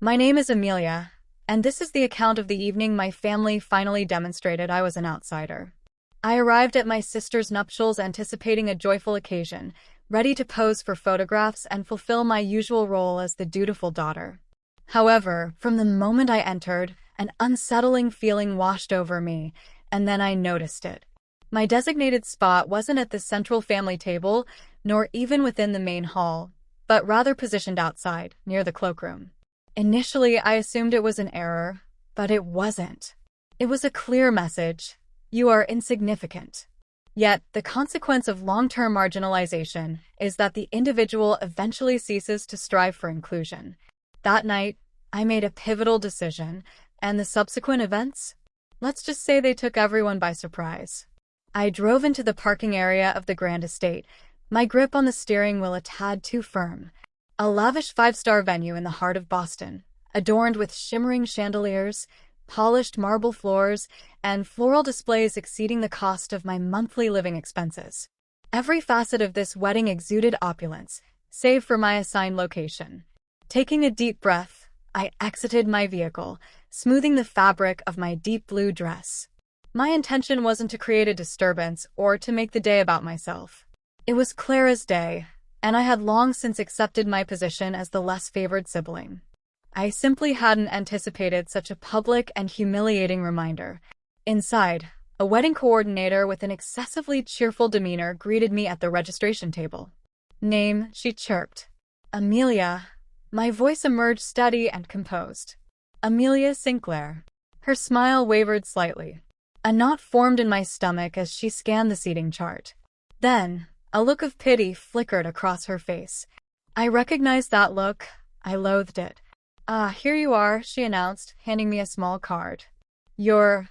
My name is Amelia, and this is the account of the evening my family finally demonstrated I was an outsider. I arrived at my sister's nuptials anticipating a joyful occasion, ready to pose for photographs and fulfill my usual role as the dutiful daughter. However, from the moment I entered, an unsettling feeling washed over me, and then I noticed it. My designated spot wasn't at the central family table, nor even within the main hall, but rather positioned outside, near the cloakroom. Initially, I assumed it was an error, but it wasn't. It was a clear message: you are insignificant. Yet, the consequence of long-term marginalization is that the individual eventually ceases to strive for inclusion. That night, I made a pivotal decision, and the subsequent events? Let's just say they took everyone by surprise. I drove into the parking area of the Grand Estate, my grip on the steering wheel a tad too firm. A lavish five-star venue in the heart of Boston, adorned with shimmering chandeliers, polished marble floors, and floral displays exceeding the cost of my monthly living expenses. Every facet of this wedding exuded opulence, save for my assigned location. Taking a deep breath, I exited my vehicle, smoothing the fabric of my deep blue dress. My intention wasn't to create a disturbance or to make the day about myself. It was Clara's day, and I had long since accepted my position as the less favored sibling. I simply hadn't anticipated such a public and humiliating reminder. Inside, a wedding coordinator with an excessively cheerful demeanor greeted me at the registration table. "Name," she chirped. "Amelia." My voice emerged steady and composed. "Amelia Sinclair." Her smile wavered slightly. A knot formed in my stomach as she scanned the seating chart. Then, a look of pity flickered across her face. I recognized that look. I loathed it. "Ah, here you are," she announced, handing me a small card. You're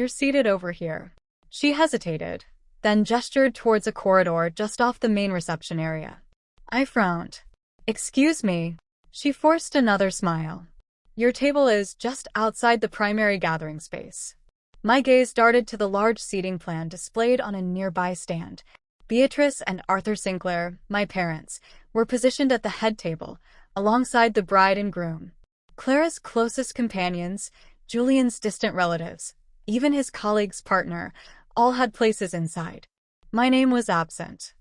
seated over here." She hesitated, then gestured towards a corridor just off the main reception area. I frowned. "Excuse me." She forced another smile. "Your table is just outside the primary gathering space." My gaze darted to the large seating plan displayed on a nearby stand. Beatrice and Arthur Sinclair, my parents, were positioned at the head table, alongside the bride and groom. Clara's closest companions, Julian's distant relatives, even his colleague's partner, all had places inside. My name was absent.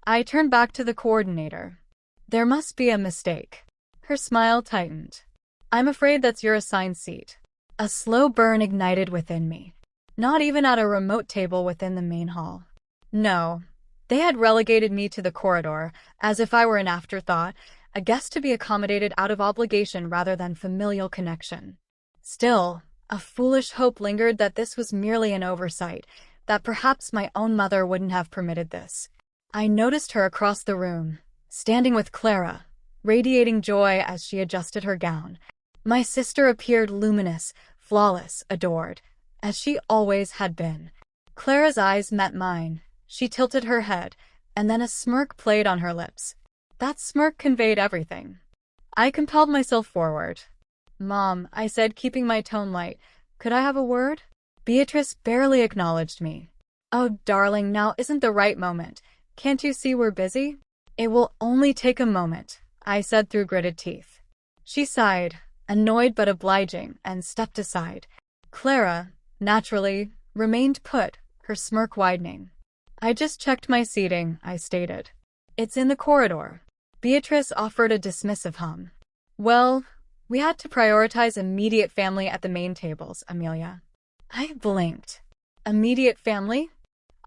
I turned back to the coordinator. "There must be a mistake." Her smile tightened. "I'm afraid that's your assigned seat." A slow burn ignited within me. Not even at a remote table within the main hall. No. They had relegated me to the corridor, as if I were an afterthought, a guest to be accommodated out of obligation rather than familial connection. Still, a foolish hope lingered that this was merely an oversight, that perhaps my own mother wouldn't have permitted this. I noticed her across the room, standing with Clara, radiating joy as she adjusted her gown. My sister appeared luminous, flawless, adored, as she always had been. Clara's eyes met mine. She tilted her head, and then a smirk played on her lips. That smirk conveyed everything. I compelled myself forward. "Mom," I said, keeping my tone light, "could I have a word?" Beatrice barely acknowledged me. "Oh, darling, now isn't the right moment. Can't you see we're busy?" "It will only take a moment," I said through gritted teeth. She sighed, annoyed but obliging, and stepped aside. Clara, naturally, remained put, her smirk widening. "I just checked my seating," I stated. "It's in the corridor." Beatrice offered a dismissive hum. "Well, we had to prioritize immediate family at the main tables, Amelia." I blinked. "Immediate family?"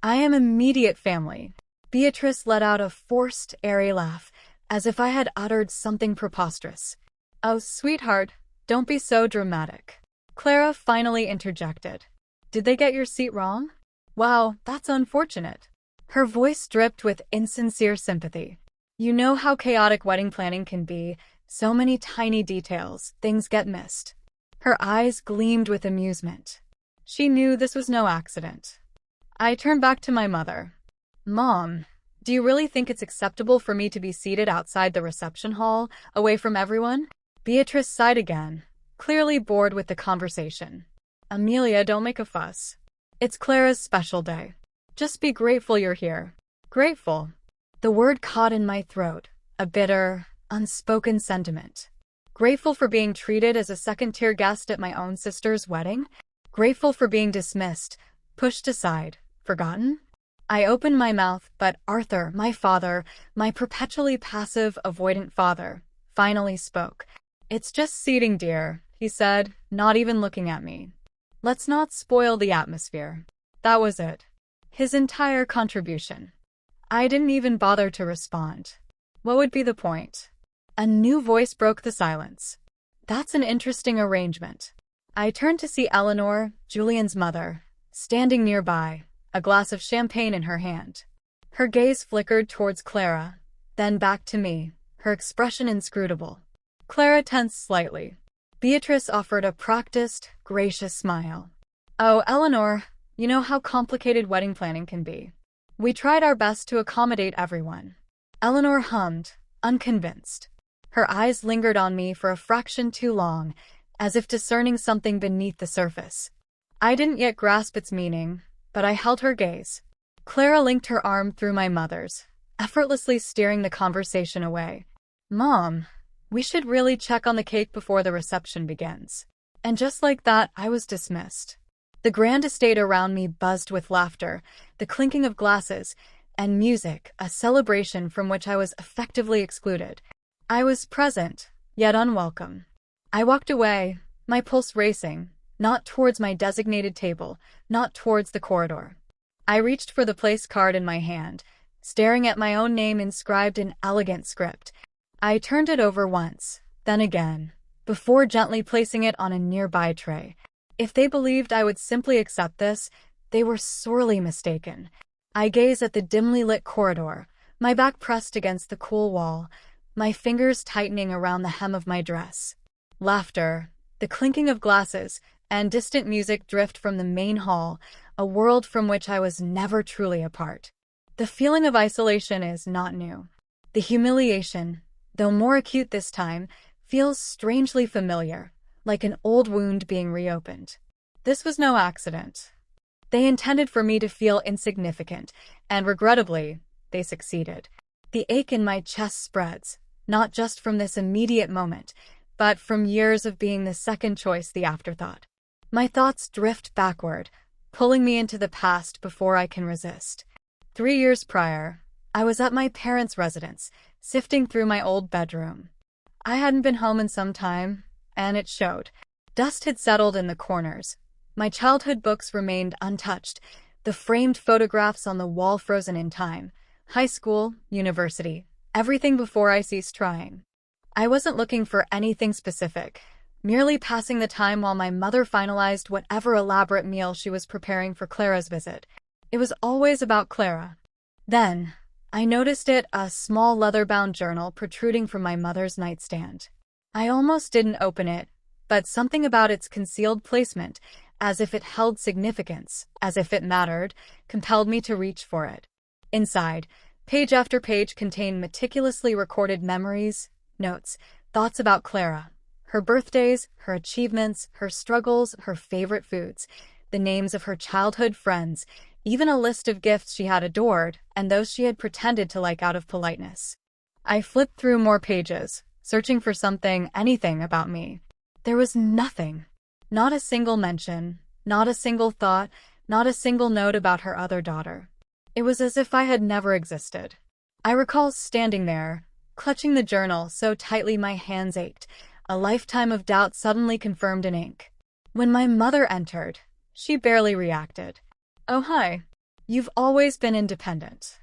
"I am immediate family." Beatrice let out a forced, airy laugh, as if I had uttered something preposterous. "Oh, sweetheart, don't be so dramatic." Clara finally interjected. "Did they get your seat wrong?" "Wow, that's unfortunate." Her voice dripped with insincere sympathy. "You know how chaotic wedding planning can be. So many tiny details, things get missed." Her eyes gleamed with amusement. She knew this was no accident. I turned back to my mother. "Mom, do you really think it's acceptable for me to be seated outside the reception hall, away from everyone?" Beatrice sighed again, clearly bored with the conversation. "Amelia, don't make a fuss. It's Clara's special day. Just be grateful you're here." "Grateful?" The word caught in my throat, a bitter, unspoken sentiment. Grateful for being treated as a second-tier guest at my own sister's wedding? Grateful for being dismissed, pushed aside, forgotten? I opened my mouth, but Arthur, my father, my perpetually passive, avoidant father, finally spoke. "It's just seating, dear," he said, not even looking at me. "Let's not spoil the atmosphere." That was it. His entire contribution. I didn't even bother to respond. What would be the point? A new voice broke the silence. "That's an interesting arrangement." I turned to see Eleanor, Julian's mother, standing nearby, a glass of champagne in her hand. Her gaze flickered towards Clara, then back to me, her expression inscrutable. Clara tensed slightly. Beatrice offered a practiced, gracious smile. "Oh, Eleanor, you know how complicated wedding planning can be. We tried our best to accommodate everyone." Eleanor hummed, unconvinced. Her eyes lingered on me for a fraction too long, as if discerning something beneath the surface. I didn't yet grasp its meaning, but I held her gaze. Clara linked her arm through my mother's, effortlessly steering the conversation away. "Mom, we should really check on the cake before the reception begins." And just like that, I was dismissed. The grand estate around me buzzed with laughter, the clinking of glasses, and music, a celebration from which I was effectively excluded. I was present, yet unwelcome. I walked away, my pulse racing, not towards my designated table, not towards the corridor. I reached for the place card in my hand, staring at my own name inscribed in elegant script. I turned it over once, then again, before gently placing it on a nearby tray. If they believed I would simply accept this, they were sorely mistaken. I gazed at the dimly lit corridor, my back pressed against the cool wall, my fingers tightening around the hem of my dress. Laughter, the clinking of glasses, and distant music drift from the main hall, a world from which I was never truly a part. The feeling of isolation is not new. The humiliation, though more acute this time, feels strangely familiar, like an old wound being reopened. This was no accident. They intended for me to feel insignificant, and regrettably, they succeeded. The ache in my chest spreads, not just from this immediate moment, but from years of being the second choice, the afterthought. My thoughts drift backward, pulling me into the past before I can resist. 3 years prior, I was at my parents' residence, sifting through my old bedroom. I hadn't been home in some time, and it showed. Dust had settled in the corners. My childhood books remained untouched, the framed photographs on the wall frozen in time. High school, university, everything before I ceased trying. I wasn't looking for anything specific, merely passing the time while my mother finalized whatever elaborate meal she was preparing for Clara's visit. It was always about Clara. Then, I noticed it, a small leather-bound journal protruding from my mother's nightstand. I almost didn't open it, but something about its concealed placement, as if it held significance, as if it mattered, compelled me to reach for it. Inside, page after page contained meticulously recorded memories, notes, thoughts about Clara. Her birthdays, her achievements, her struggles, her favorite foods, the names of her childhood friends, even a list of gifts she had adored and those she had pretended to like out of politeness. I flipped through more pages, searching for something, anything about me. There was nothing. Not a single mention, not a single thought, not a single note about her other daughter. It was as if I had never existed. I recall standing there, clutching the journal so tightly my hands ached, a lifetime of doubt suddenly confirmed in ink. When my mother entered, she barely reacted. "Oh, hi. You've always been independent.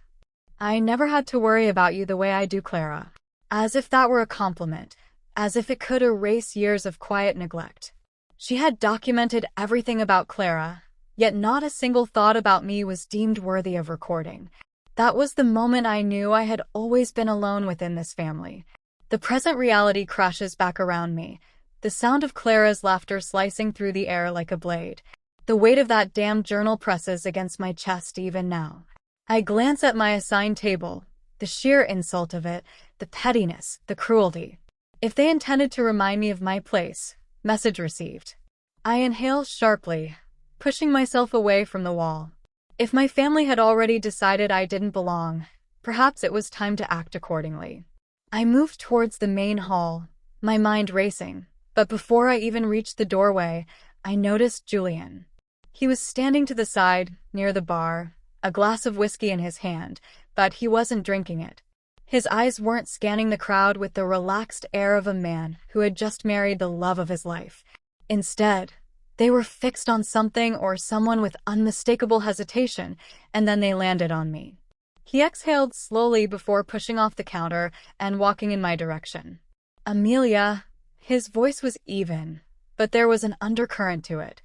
I never had to worry about you the way I do, Clara." As if that were a compliment, as if it could erase years of quiet neglect. She had documented everything about Clara, yet not a single thought about me was deemed worthy of recording. That was the moment I knew I had always been alone within this family. The present reality crashes back around me, the sound of Clara's laughter slicing through the air like a blade. The weight of that damned journal presses against my chest even now. I glance at my assigned table, the sheer insult of it, the pettiness, the cruelty. If they intended to remind me of my place, message received. I inhale sharply, pushing myself away from the wall. If my family had already decided I didn't belong, perhaps it was time to act accordingly. I moved towards the main hall, my mind racing. But before I even reached the doorway, I noticed Julian. He was standing to the side, near the bar, a glass of whiskey in his hand, but he wasn't drinking it. His eyes weren't scanning the crowd with the relaxed air of a man who had just married the love of his life. Instead, they were fixed on something or someone with unmistakable hesitation, and then they landed on me. He exhaled slowly before pushing off the counter and walking in my direction. Amelia. His voice was even, but there was an undercurrent to it.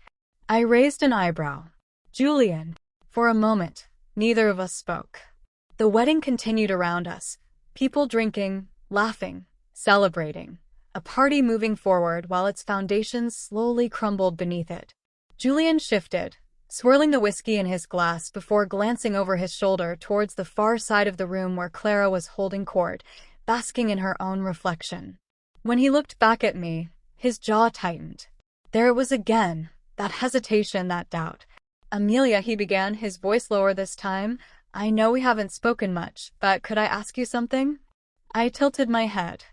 I raised an eyebrow. Julian. For a moment, neither of us spoke. The wedding continued around us, people drinking, laughing, celebrating, a party moving forward while its foundations slowly crumbled beneath it. Julian shifted, swirling the whiskey in his glass before glancing over his shoulder towards the far side of the room where Clara was holding court, basking in her own reflection. When he looked back at me, his jaw tightened. There it was again, that hesitation, that doubt. Amelia, he began, his voice lower this time. I know we haven't spoken much, but could I ask you something? I tilted my head.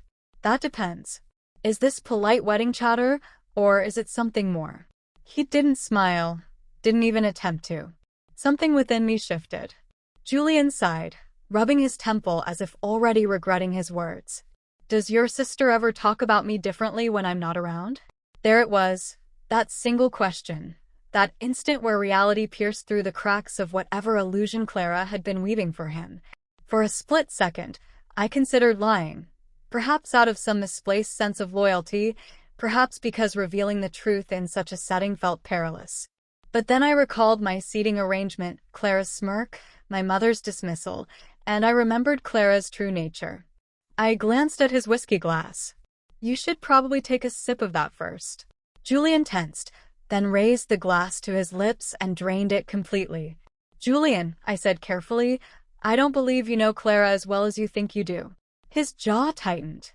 That depends. Is this polite wedding chatter, or is it something more? He didn't smile, didn't even attempt to. Something within me shifted. Julian sighed, rubbing his temple as if already regretting his words. Does your sister ever talk about me differently when I'm not around? There it was, that single question, that instant where reality pierced through the cracks of whatever illusion Clara had been weaving for him. For a split second, I considered lying, perhaps out of some misplaced sense of loyalty, perhaps because revealing the truth in such a setting felt perilous. But then I recalled my seating arrangement, Clara's smirk, my mother's dismissal, and I remembered Clara's true nature. I glanced at his whiskey glass. You should probably take a sip of that first. Julian tensed, then raised the glass to his lips and drained it completely. Julian, I said carefully, I don't believe you know Clara as well as you think you do. His jaw tightened.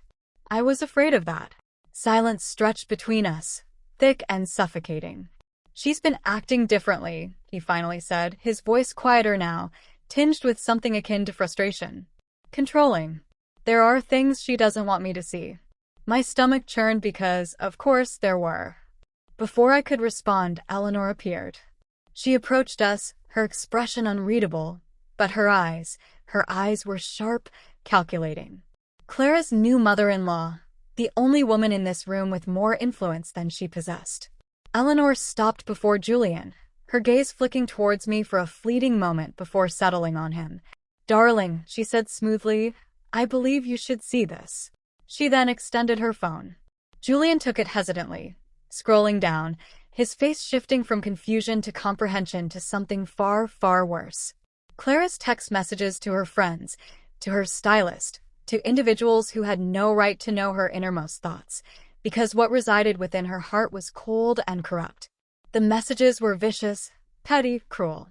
I was afraid of that. Silence stretched between us, thick and suffocating. She's been acting differently, he finally said, his voice quieter now, tinged with something akin to frustration. Controlling. There are things she doesn't want me to see. My stomach churned because, of course, there were. Before I could respond, Eleanor appeared. She approached us, her expression unreadable, but her eyes were sharp, calculating. Clara's new mother-in-law, the only woman in this room with more influence than she possessed. Eleanor stopped before Julian, her gaze flicking towards me for a fleeting moment before settling on him. Darling, she said smoothly, I believe you should see this. She then extended her phone. Julian took it hesitantly, scrolling down, his face shifting from confusion to comprehension to something far, far worse. Clara's text messages to her friends, to her stylist, to individuals who had no right to know her innermost thoughts, because what resided within her heart was cold and corrupt. The messages were vicious, petty, cruel.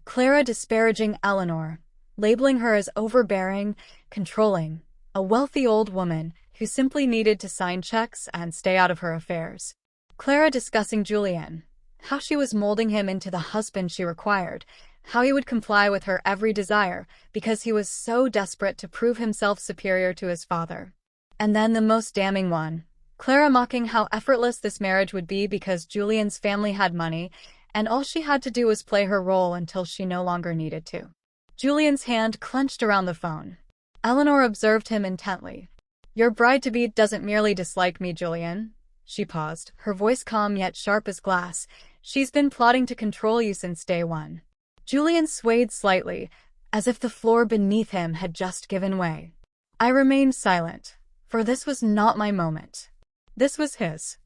Clara disparaging Eleanor, labeling her as overbearing, controlling, a wealthy old woman who simply needed to sign checks and stay out of her affairs. Clara discussing Julian, how she was molding him into the husband she required, how he would comply with her every desire because he was so desperate to prove himself superior to his father. And then the most damning one, Clara mocking how effortless this marriage would be because Julian's family had money, and all she had to do was play her role until she no longer needed to. Julian's hand clenched around the phone. Eleanor observed him intently. Your bride-to-be doesn't merely dislike me, Julian. She paused, her voice calm yet sharp as glass. She's been plotting to control you since day one. Julian swayed slightly, as if the floor beneath him had just given way. I remained silent, for this was not my moment. This was his.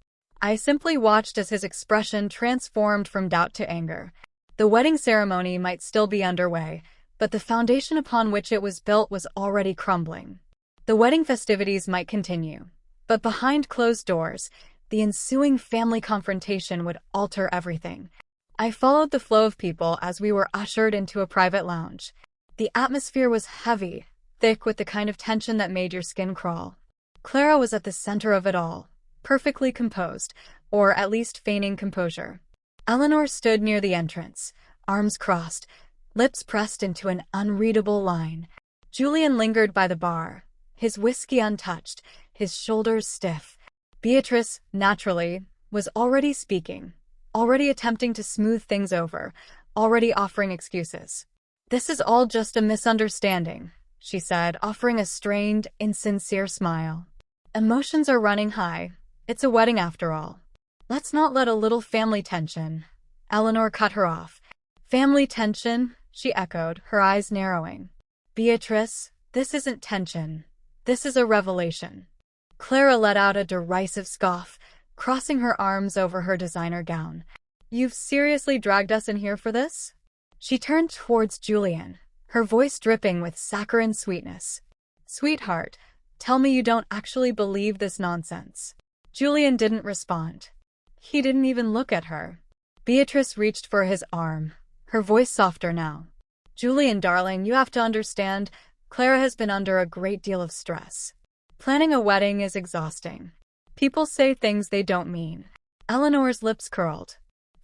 I simply watched as his expression transformed from doubt to anger. The wedding ceremony might still be underway, but the foundation upon which it was built was already crumbling. The wedding festivities might continue, but behind closed doors, the ensuing family confrontation would alter everything. I followed the flow of people as we were ushered into a private lounge. The atmosphere was heavy, thick with the kind of tension that made your skin crawl. Clara was at the center of it all, perfectly composed, or at least feigning composure. Eleanor stood near the entrance, arms crossed, lips pressed into an unreadable line. Julian lingered by the bar, his whiskey untouched, his shoulders stiff, Beatrice, naturally, was already speaking, already attempting to smooth things over, already offering excuses. "This is all just a misunderstanding," she said, offering a strained, insincere smile. "Emotions are running high. It's a wedding after all. Let's not let a little family tension." Eleanor cut her off. "Family tension?" she echoed, her eyes narrowing. "Beatrice, this isn't tension. This is a revelation." Clara let out a derisive scoff, crossing her arms over her designer gown. "You've seriously dragged us in here for this?" She turned towards Julian, her voice dripping with saccharine sweetness. "Sweetheart, tell me you don't actually believe this nonsense." Julian didn't respond. He didn't even look at her. Beatrice reached for his arm, her voice softer now. "Julian, darling, you have to understand, Clara has been under a great deal of stress. Planning a wedding is exhausting. People say things they don't mean." Eleanor's lips curled.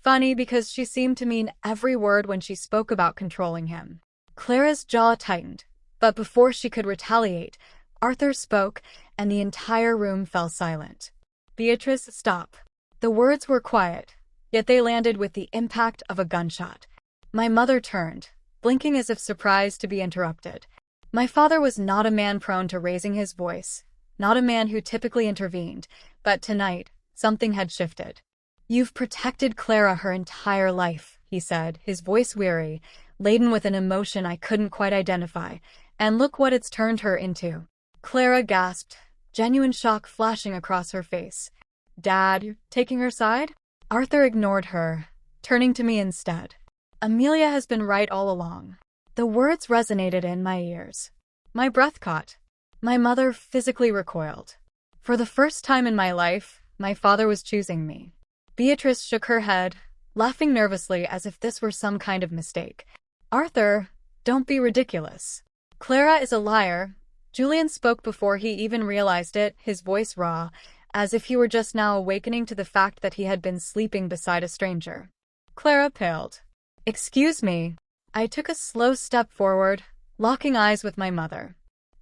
Funny, because she seemed to mean every word when she spoke about controlling him. Clara's jaw tightened, but before she could retaliate, Arthur spoke, and the entire room fell silent. "Beatrice, stop." The words were quiet, yet they landed with the impact of a gunshot. My mother turned, blinking as if surprised to be interrupted. My father was not a man prone to raising his voice, not a man who typically intervened, but tonight, something had shifted. "You've protected Clara her entire life," he said, his voice weary, laden with an emotion I couldn't quite identify, "and look what it's turned her into." Clara gasped, genuine shock flashing across her face. "Dad, you're taking her side?" Arthur ignored her, turning to me instead. "Amelia has been right all along." The words resonated in my ears. My breath caught. My mother physically recoiled. For the first time in my life, my father was choosing me. Beatrice shook her head, laughing nervously as if this were some kind of mistake. "Arthur, don't be ridiculous. Clara is a liar." Julian spoke before he even realized it, his voice raw, as if he were just now awakening to the fact that he had been sleeping beside a stranger. Clara paled. "Excuse me." I took a slow step forward, locking eyes with my mother.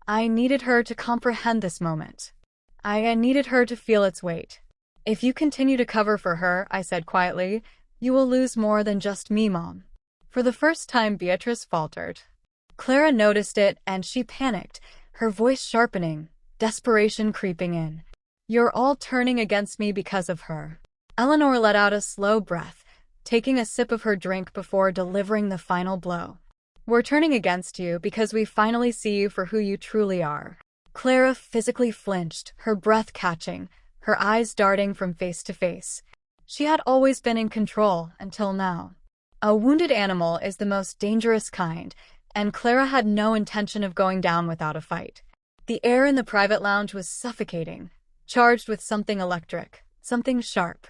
I needed her to comprehend this moment. I needed her to feel its weight. "If you continue to cover for her," I said quietly, "you will lose more than just me, Mom." For the first time, Beatrice faltered. Clara noticed it, and she panicked, her voice sharpening, desperation creeping in. "You're all turning against me because of her." Eleanor let out a slow breath, taking a sip of her drink before delivering the final blow. "We're turning against you because we finally see you for who you truly are." Clara physically flinched, her breath catching, her eyes darting from face to face. She had always been in control until now. A wounded animal is the most dangerous kind, and Clara had no intention of going down without a fight. The air in the private lounge was suffocating, charged with something electric, something sharp.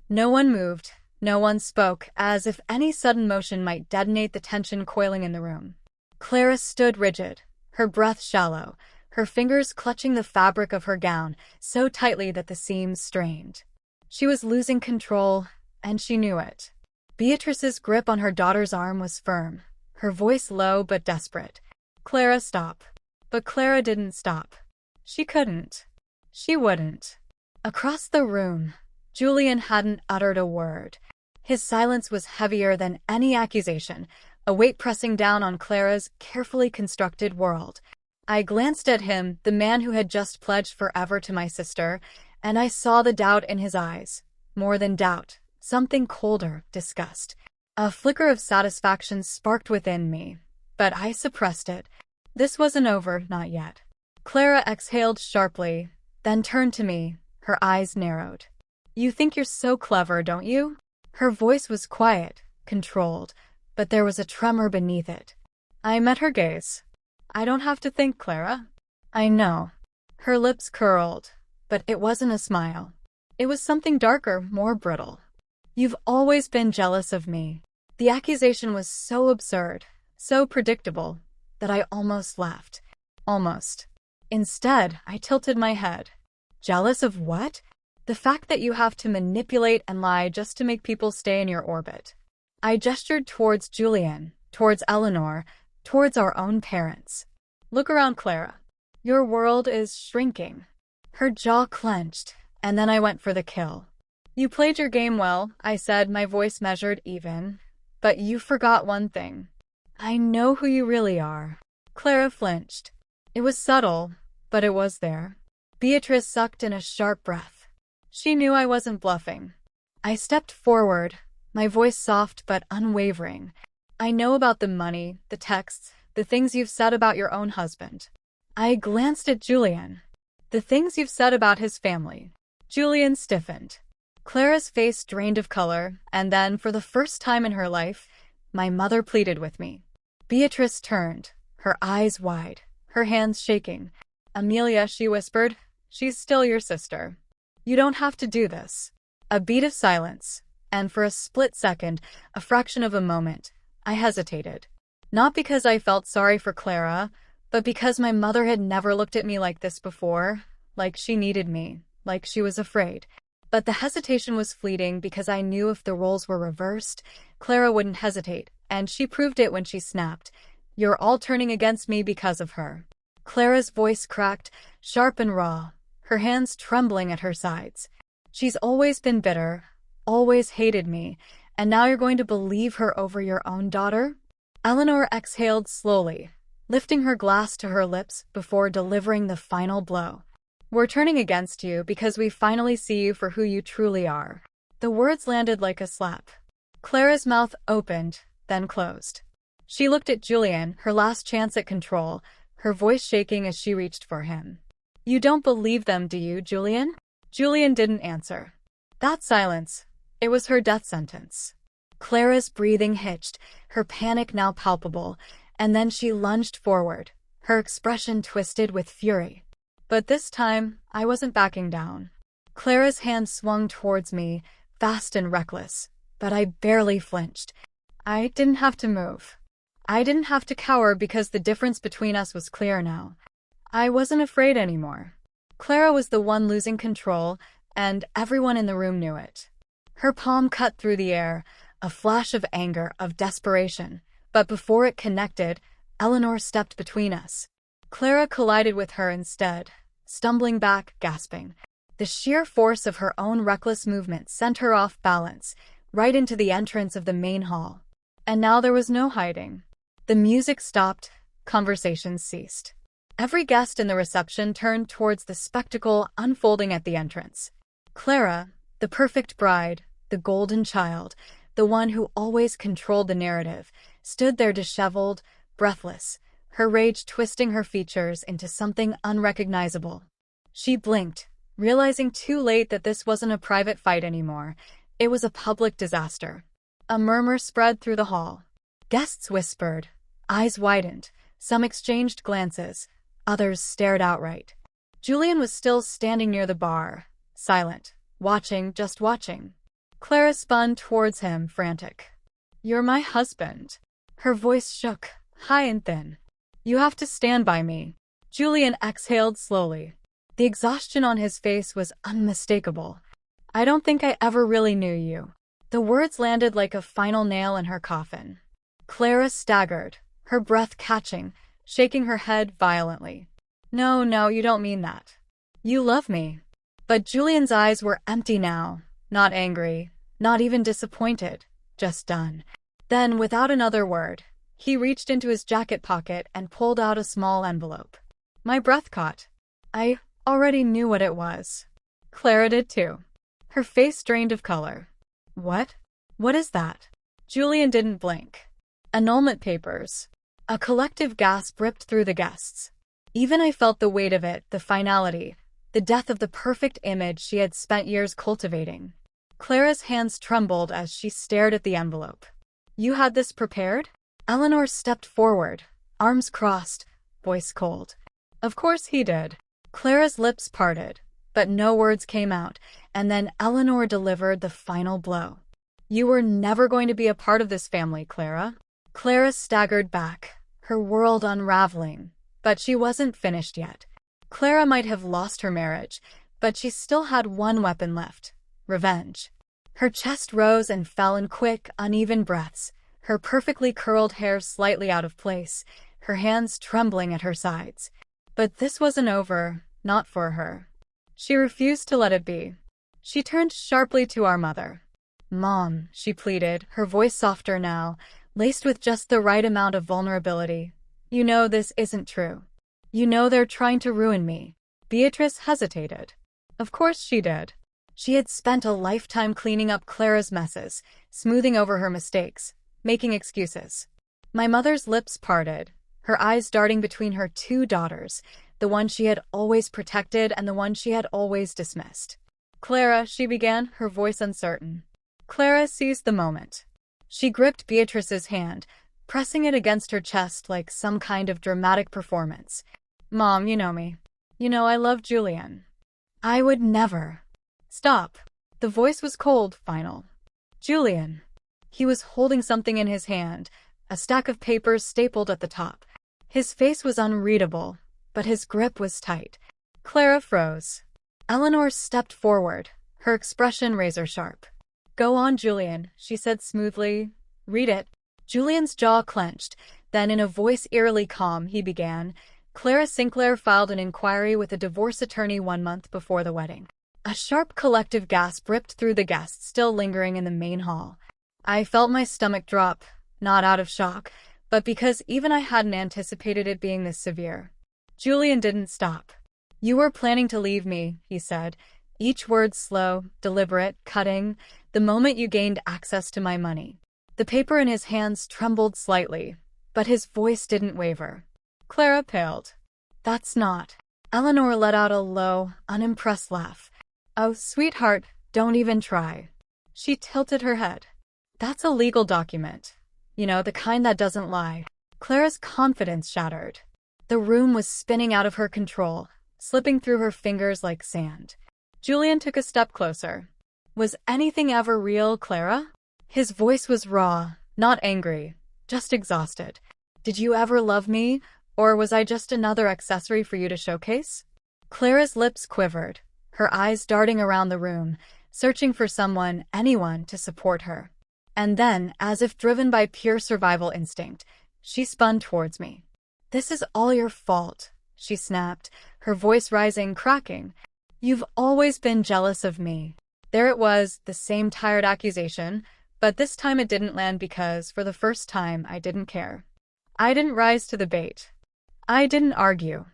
No one moved, no one spoke, as if any sudden motion might detonate the tension coiling in the room. Clara stood rigid, her breath shallow, her fingers clutching the fabric of her gown so tightly that the seams strained. She was losing control, and she knew it. Beatrice's grip on her daughter's arm was firm, her voice low but desperate. "Clara, stop." But Clara didn't stop. She couldn't. She wouldn't. Across the room, Julian hadn't uttered a word. His silence was heavier than any accusation, a weight pressing down on Clara's carefully constructed world. I glanced at him, the man who had just pledged forever to my sister, and I saw the doubt in his eyes. More than doubt, something colder, disgust. A flicker of satisfaction sparked within me, but I suppressed it. This wasn't over, not yet. Clara exhaled sharply, then turned to me, her eyes narrowed. "You think you're so clever, don't you?" Her voice was quiet, controlled, but there was a tremor beneath it. I met her gaze. "I don't have to think, Clara." "I know." Her lips curled, but it wasn't a smile. It was something darker, more brittle. "You've always been jealous of me." The accusation was so absurd, so predictable, that I almost laughed. Almost. Instead, I tilted my head. "Jealous of what?" "The fact that you have to manipulate and lie just to make people stay in your orbit." I gestured towards Julian, towards Eleanor, towards our own parents. "Look around, Clara. Your world is shrinking." Her jaw clenched, and then I went for the kill. You played your game well, I said, my voice measured even. But you forgot one thing. I know who you really are. Clara flinched. It was subtle, but it was there. Beatrice sucked in a sharp breath. She knew I wasn't bluffing. I stepped forward, my voice soft but unwavering. I know about the money, the texts, the things you've said about your own husband. I glanced at Julian. The things you've said about his family. Julian stiffened. Clara's face drained of color, and then, for the first time in her life, my mother pleaded with me. Beatrice turned, her eyes wide, her hands shaking. Amelia, she whispered, she's still your sister. You don't have to do this. A beat of silence, and for a split second, a fraction of a moment, I hesitated. Not because I felt sorry for Clara, but because my mother had never looked at me like this before, like she needed me, like she was afraid. But the hesitation was fleeting because I knew if the roles were reversed, Clara wouldn't hesitate, and she proved it when she snapped. You're all turning against me because of her. Clara's voice cracked, sharp and raw, her hands trembling at her sides. She's always been bitter, always hated me, and now you're going to believe her over your own daughter? Eleanor exhaled slowly, lifting her glass to her lips before delivering the final blow. We're turning against you because we finally see you for who you truly are. The words landed like a slap. Clara's mouth opened, then closed. She looked at Julian, her last chance at control, her voice shaking as she reached for him. You don't believe them, do you, Julian? Julian didn't answer. That silence, it was her death sentence. Clara's breathing hitched, her panic now palpable, and then she lunged forward, her expression twisted with fury. But this time, I wasn't backing down. Clara's hand swung towards me, fast and reckless, but I barely flinched. I didn't have to move. I didn't have to cower because the difference between us was clear now. I wasn't afraid anymore. Clara was the one losing control, and everyone in the room knew it. Her palm cut through the air, a flash of anger, of desperation, but before it connected, Eleanor stepped between us. Clara collided with her instead, stumbling back, gasping. The sheer force of her own reckless movement sent her off balance, right into the entrance of the main hall. And now there was no hiding. The music stopped, conversations ceased. Every guest in the reception turned towards the spectacle unfolding at the entrance. Clara, the perfect bride, the golden child, the one who always controlled the narrative, stood there disheveled, breathless, her rage twisting her features into something unrecognizable. She blinked, realizing too late that this wasn't a private fight anymore. It was a public disaster. A murmur spread through the hall. Guests whispered, eyes widened, some exchanged glances, others stared outright. Julian was still standing near the bar, silent, watching, just watching. Clara spun towards him, frantic. You're my husband. Her voice shook, high and thin. You have to stand by me. Julian exhaled slowly. The exhaustion on his face was unmistakable. I don't think I ever really knew you. The words landed like a final nail in her coffin. Clara staggered, her breath catching, shaking her head violently. No, you don't mean that. You love me. But Julian's eyes were empty now, not angry, not even disappointed, just done. Then, without another word, he reached into his jacket pocket and pulled out a small envelope. My breath caught. I already knew what it was. Clara did too. Her face drained of color. What? What is that? Julian didn't blink. Annulment papers. A collective gasp ripped through the guests. Even I felt the weight of it, the finality, the death of the perfect image she had spent years cultivating. Clara's hands trembled as she stared at the envelope. You had this prepared? Eleanor stepped forward, arms crossed, voice cold. Of course he did. Clara's lips parted, but no words came out, and then Eleanor delivered the final blow. You were never going to be a part of this family, Clara. Clara staggered back, her world unraveling, but she wasn't finished yet. Clara might have lost her marriage, but she still had one weapon left: revenge. Her chest rose and fell in quick, uneven breaths, her perfectly curled hair slightly out of place, her hands trembling at her sides. But this wasn't over, not for her. She refused to let it be. She turned sharply to our mother. "Mom," she pleaded, her voice softer now, laced with just the right amount of vulnerability. "You know this isn't true. You know they're trying to ruin me." Beatrice hesitated. Of course she did. She had spent a lifetime cleaning up Clara's messes, smoothing over her mistakes, making excuses. My mother's lips parted, her eyes darting between her two daughters, the one she had always protected and the one she had always dismissed. "Clara," she began, her voice uncertain. Clara seized the moment. She gripped Beatrice's hand, pressing it against her chest like some kind of dramatic performance. "Mom, you know me. You know I love Julian. I would never." "Stop." The voice was cold, final. "Julian." He was holding something in his hand, a stack of papers stapled at the top. His face was unreadable, but his grip was tight. Clara froze. Eleanor stepped forward, her expression razor-sharp. "Go on, Julian," she said smoothly. "Read it." Julian's jaw clenched. Then, in a voice eerily calm, he began. Clara Sinclair filed an inquiry with a divorce attorney 1 month before the wedding. A sharp collective gasp ripped through the guests still lingering in the main hall. I felt my stomach drop, not out of shock, but because even I hadn't anticipated it being this severe. Julian didn't stop. "You were planning to leave me," he said, each word slow, deliberate, cutting, "the moment you gained access to my money." The paper in his hands trembled slightly, but his voice didn't waver. Clara paled. "That's not." Eleanor let out a low, unimpressed laugh. "Oh, sweetheart, don't even try." She tilted her head. "That's a legal document. You know, the kind that doesn't lie." Clara's confidence shattered. The room was spinning out of her control, slipping through her fingers like sand. Julian took a step closer. "Was anything ever real, Clara?" His voice was raw, not angry, just exhausted. "Did you ever love me, or was I just another accessory for you to showcase?" Clara's lips quivered, her eyes darting around the room, searching for someone, anyone, to support her. And then, as if driven by pure survival instinct, she spun towards me. "This is all your fault," she snapped, her voice rising, cracking. "You've always been jealous of me." There it was, the same tired accusation, but this time it didn't land because, for the first time, I didn't care. I didn't rise to the bait. I didn't argue.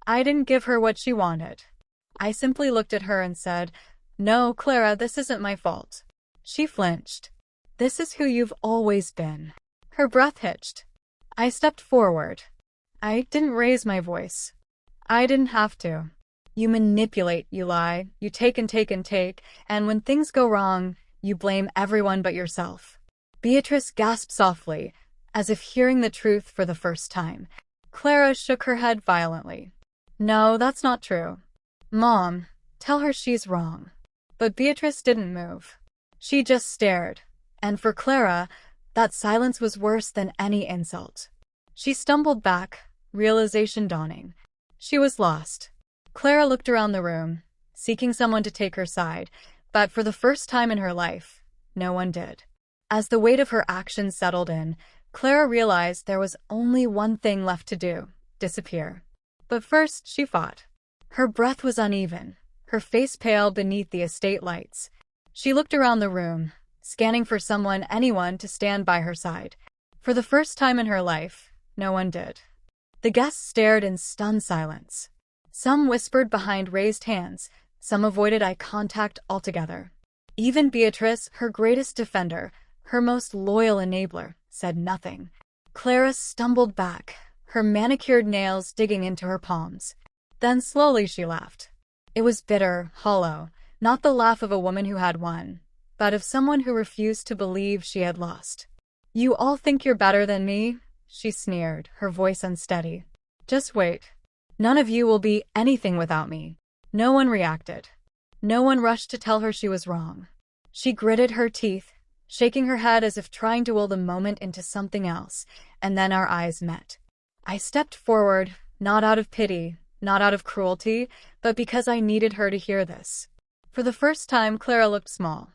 I didn't give her what she wanted. I simply looked at her and said, "No, Clara, this isn't my fault." She flinched. "This is who you've always been." Her breath hitched. I stepped forward. I didn't raise my voice. I didn't have to. "You manipulate, you lie, you take and take and take, and when things go wrong, you blame everyone but yourself." Beatrice gasped softly, as if hearing the truth for the first time. Clara shook her head violently. "No, that's not true." "Mom, tell her she's wrong." But Beatrice didn't move. She just stared, and for Clara, that silence was worse than any insult. She stumbled back, realization dawning. She was lost. Clara looked around the room, seeking someone to take her side, but for the first time in her life, no one did. As the weight of her actions settled in, Clara realized there was only one thing left to do: disappear. But first, she fought. Her breath was uneven, her face pale beneath the estate lights. She looked around the room, scanning for someone, anyone, to stand by her side. For the first time in her life, no one did. The guests stared in stunned silence. Some whispered behind raised hands, some avoided eye contact altogether. Even Beatrice, her greatest defender, her most loyal enabler, said nothing. Clara stumbled back, her manicured nails digging into her palms. Then slowly she laughed. It was bitter, hollow, not the laugh of a woman who had won, but of someone who refused to believe she had lost. "You all think you're better than me?" she sneered, her voice unsteady. "Just wait. None of you will be anything without me." No one reacted. No one rushed to tell her she was wrong. She gritted her teeth, shaking her head as if trying to will the moment into something else, and then our eyes met. I stepped forward, not out of pity, not out of cruelty, but because I needed her to hear this. For the first time, Clara looked small.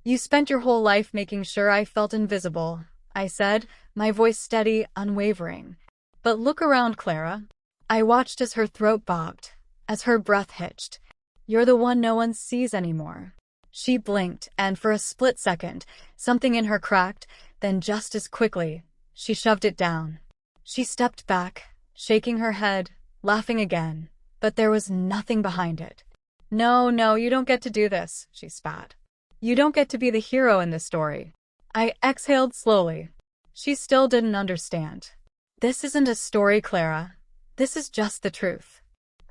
"You spent your whole life making sure I felt invisible," I said, my voice steady, unwavering. "But look around, Clara." I watched as her throat bobbed, as her breath hitched. You're the one no one sees anymore." She blinked, and for a split second, something in her cracked, then just as quickly, she shoved it down. She stepped back, shaking her head, laughing again, but there was nothing behind it. "No, no, you don't get to do this," she spat. "You don't get to be the hero in this story." I exhaled slowly. She still didn't understand. "This isn't a story, Clara. This is just the truth."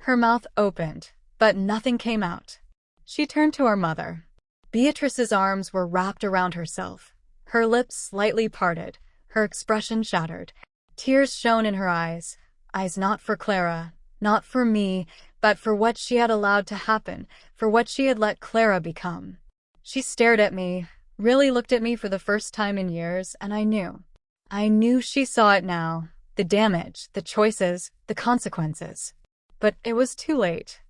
Her mouth opened, but nothing came out. She turned to her mother. Beatrice's arms were wrapped around herself, her lips slightly parted, her expression shattered. Tears shone in her eyes not for Clara, not for me, but for what she had allowed to happen, for what she had let Clara become. She stared at me, really looked at me for the first time in years, and I knew she saw it now, the damage, the choices, the consequences. But it was too late.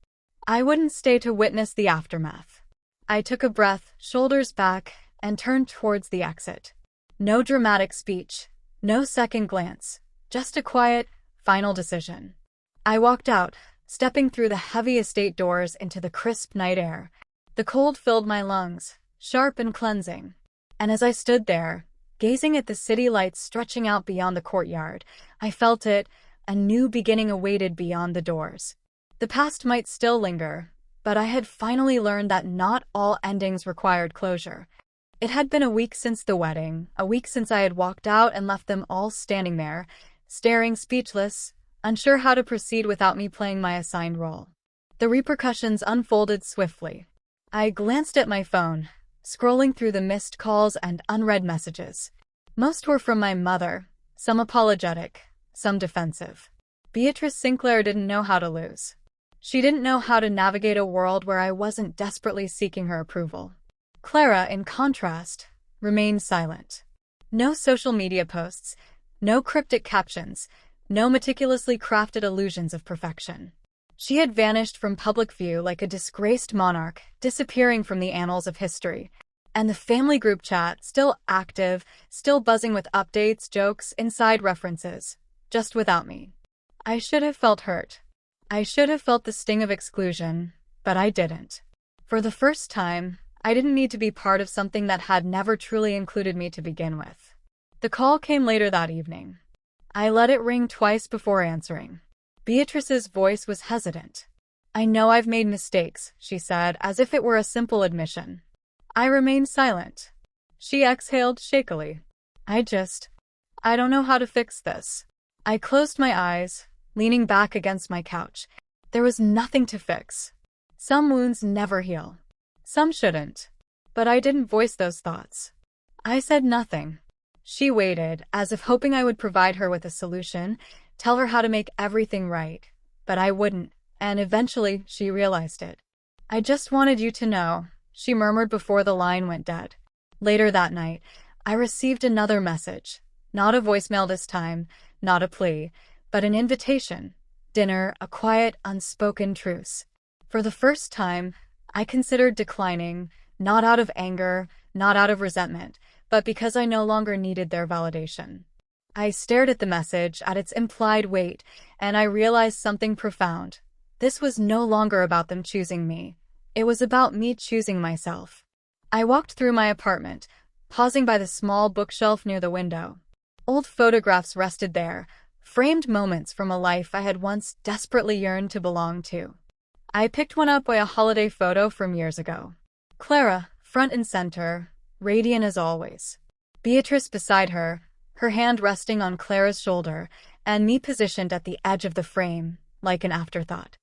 I wouldn't stay to witness the aftermath. I took a breath, shoulders back, and turned towards the exit. No dramatic speech, no second glance, just a quiet, final decision. I walked out, stepping through the heavy estate doors into the crisp night air. The cold filled my lungs, sharp and cleansing. And as I stood there, gazing at the city lights stretching out beyond the courtyard, I felt it, a new beginning awaited beyond the doors. The past might still linger, but I had finally learned that not all endings required closure. It had been a week since the wedding, a week since I had walked out and left them all standing there, staring speechless, unsure how to proceed without me playing my assigned role. The repercussions unfolded swiftly. I glanced at my phone, scrolling through the missed calls and unread messages. Most were from my mother, some apologetic, some defensive. Beatrice Sinclair didn't know how to lose. She didn't know how to navigate a world where I wasn't desperately seeking her approval. Clara, in contrast, remained silent. No social media posts, no cryptic captions, no meticulously crafted illusions of perfection. She had vanished from public view like a disgraced monarch, disappearing from the annals of history. And the family group chat, still active, still buzzing with updates, jokes, inside references, just without me. I should have felt hurt. I should have felt the sting of exclusion, but I didn't. For the first time, I didn't need to be part of something that had never truly included me to begin with. The call came later that evening. I let it ring twice before answering. Beatrice's voice was hesitant. "I know I've made mistakes," she said, as if it were a simple admission. I remained silent. She exhaled shakily. I don't know how to fix this." I closed my eyes, leaning back against my couch. There was nothing to fix. Some wounds never heal. Some shouldn't. But I didn't voice those thoughts. I said nothing. She waited, as if hoping I would provide her with a solution, tell her how to make everything right. But I wouldn't, and eventually she realized it. "I just wanted you to know," she murmured before the line went dead. Later that night, I received another message. Not a voicemail this time, not a plea, but an invitation. Dinner, a quiet, unspoken truce. For the first time, I considered declining, not out of anger, not out of resentment, but because I no longer needed their validation. I stared at the message, at its implied weight, and I realized something profound. This was no longer about them choosing me. It was about me choosing myself. I walked through my apartment, pausing by the small bookshelf near the window. Old photographs rested there, framed moments from a life I had once desperately yearned to belong to. I picked one up by a holiday photo from years ago. Clara, front and center, radiant as always. Beatrice beside her, her hand resting on Clara's shoulder, and me positioned at the edge of the frame, like an afterthought.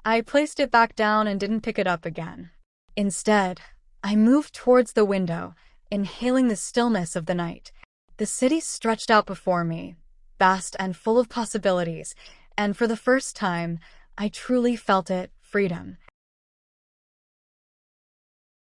I placed it back down and didn't pick it up again. Instead, I moved towards the window, inhaling the stillness of the night. The city stretched out before me, vast and full of possibilities, and for the first time, I truly felt it, freedom.